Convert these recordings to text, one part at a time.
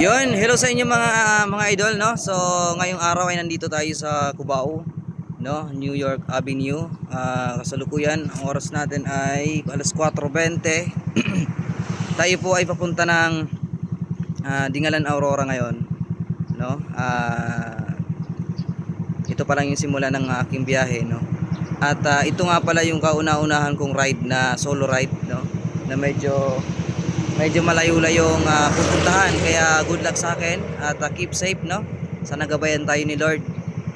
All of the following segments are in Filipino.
Yun, hello sa inyo mga idol, no? So, ngayong araw ay nandito tayo sa Cubao, no? New York Avenue. Kasalukuyan, ang oras natin ay alas 4:20. Tayo po ay papunta ng Dingalan Aurora ngayon, no? Ito pa lang yung simula ng aking biyahe, no? At ito nga pala yung kauna-unahan kong ride na solo ride, no? Na medyo malayo-layong pupuntahan, kaya good luck sa akin at keep safe, no? Sana gabayan tayo ni Lord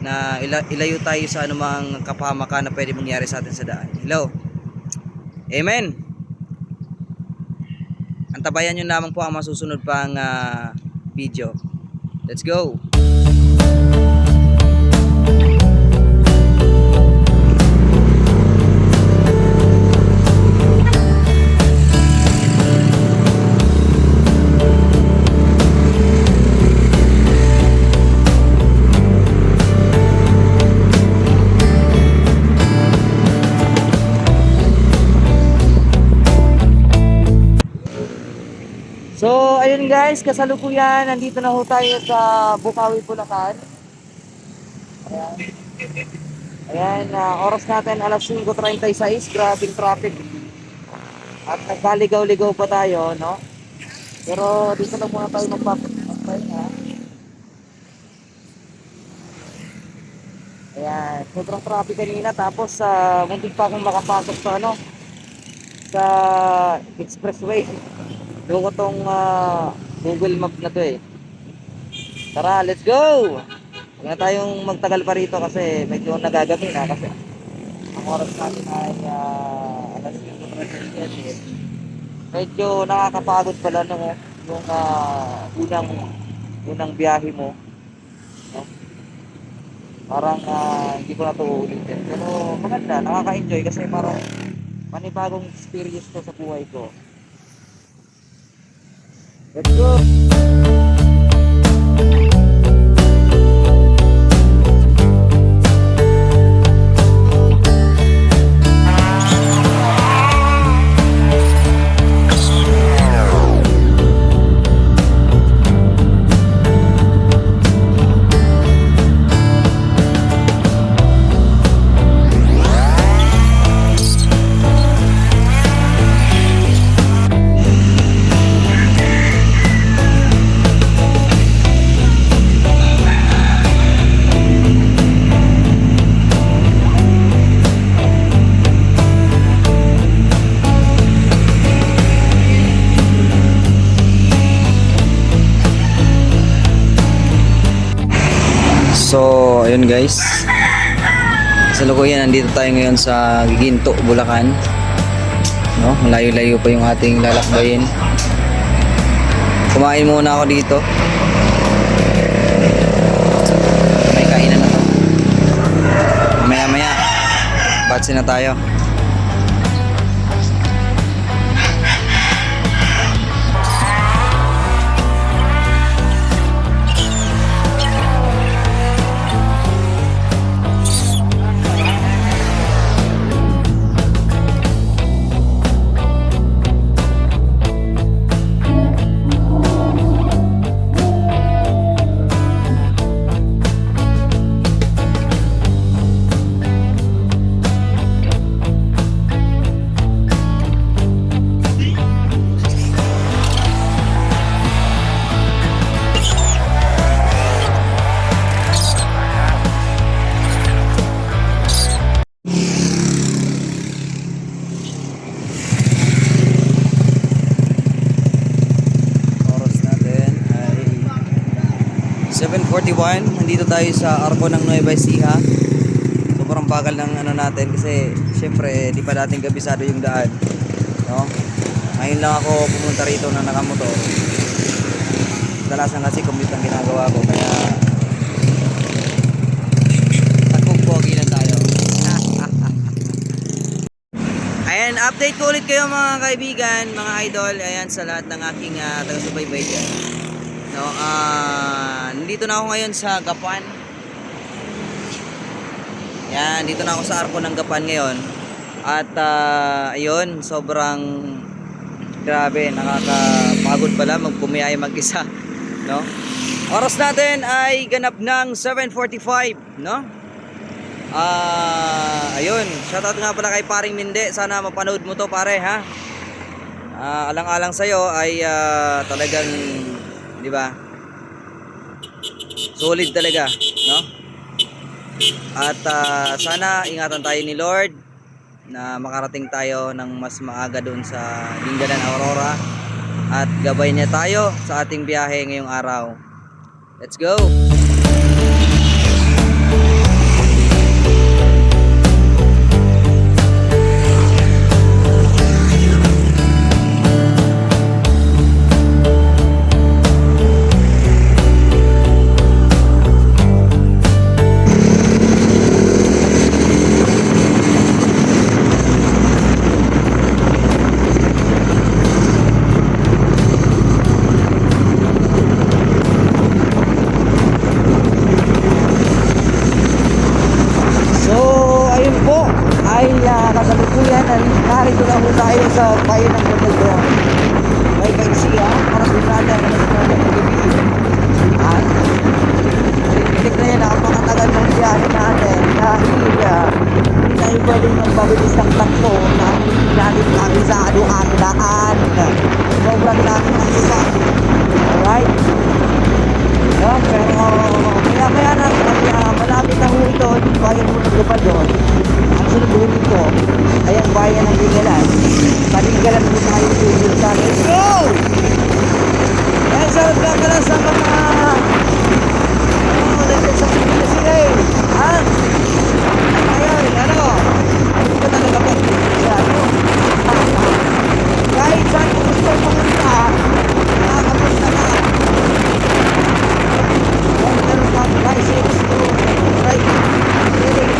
na ilayo tayo sa anumang kapahamakan na pwede mangyari sa atin sa daan. Hello, amen. Antabayan nyo lamang po ang masusunod pang video. Let's go. So, ayun guys, kasalukuyan, nandito na ho tayo sa Bukawi, Bulacan. Ayan. Ayan, oras natin alas 5:36, grabing traffic. At nagkaligaw-ligaw pa tayo, no? Pero dito lang muna tayo magpapahinga. Ayan, sobrang traffic kanina, tapos muntik pa akong makapasok sa sa expressway. Doon ko tong Google Map na to eh. Tara, let's go! Huwag na tayong magtagal pa rito kasi medyo nagagabi na kasi ang oras natin ay alas 5:37. Medyo nakakapagod pala yung unang biyahe mo, no? Parang hindi ko na ito uulitin. Pero maganda, nakaka-enjoy kasi parang panibagong experience to sa buhay ko. Let's go! So, ayun guys. Sa lukuyan, nandito tayo ngayon sa Giginto, Bulacan. No, malayo-layo pa yung ating lalakbayin. Kumain muna ako dito. May kainan na to. Maya-maya, batsi na tayo. Oras natin ay 7:41. Nandito tayo sa Arco ng Nueva Ecija. Sobrang bagal ng natin kasi syempre di pa dating kabisado yung daan, no? Ngayon lang ako pumunta rito na nakamotor. Dalasan kasi commute ang ginagawa ko, kaya tagpog-pogi lang tayo. Ayan, update ko ulit kayo mga kaibigan, mga idol. Ayan, sa lahat ng aking taga-subaybay dyan, no? Nandito na ako ngayon sa Gapan. Yan, dito na ako sa Arco ng Gapan ngayon. At ayun, sobrang grabe, nakakapagod pala magbumiyahe mag-isa. no? Oras natin ay ganap ng 7:45, no? Ayun, shoutout nga pala kay Paring Minde. Sana mapanood mo to, pare, ha? Alang-alang sa'yo ay talagang, di ba? Solid talaga, no? At sana ingatan tayo ni Lord na makarating tayo ng mas maaga doon sa Dingalan Aurora at gabay niya tayo sa ating biyahe ngayong araw. Let's go! Kasalukuyan, narito na po tayo sa bayan ng Bundaldon. May kaisiya, para sa natin ang natin ng gabi. At pitik na yan, napakatagal ng biyahe natin dahil hindi tayo pwedeng magpabilis ng takbo na hindi natin kabisado ang daan. Sobrang dami ng iba. Alright? Yeah, pero kaya na malapit na ho ito, bayan mo ng Bundaldon. Ang sunod dito ay ang bayan ng Dingalan. Paninggalan mo tayo tuloy sa let's go! Dahil sa ka pala sa mga nagsit sa Pilipinas sila eh. Ha? Ngayon, hindi ko talaga po siya, ano? Kahit saan mo gusto pumunta, nakakapunta ka. Meron pa bicycles to ride. Really?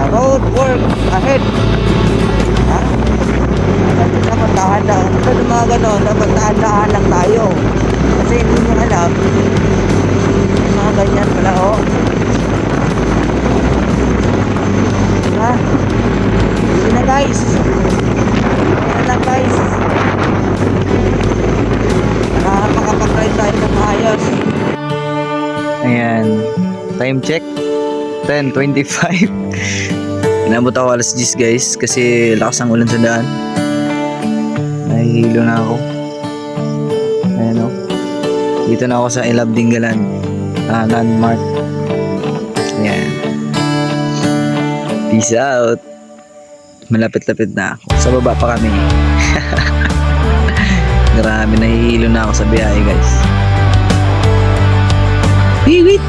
Road work ahead. Ha? Dapat dahan-dahan. Ito ng mga ganon, dapat dahan-dahan lang tayo. Kasi hindi nyo alam. Mga ganyan pala, oh. Ha? Hindi na guys. Hindi na guys. Makakapag-ride tayo ng maayos. Ayan. Time check. 10:25. Inabot ako alas 10 guys kasi lakas ang ulan sa daan. Nahihilo na ako. Ayan o. Dito na ako sa I Love Dingalan landmark. Ayan. Peace out. Malapit-lapit na ako. Sa baba pa kami. Grabe, nahihilo na ako sa biyahe guys. Hiwit!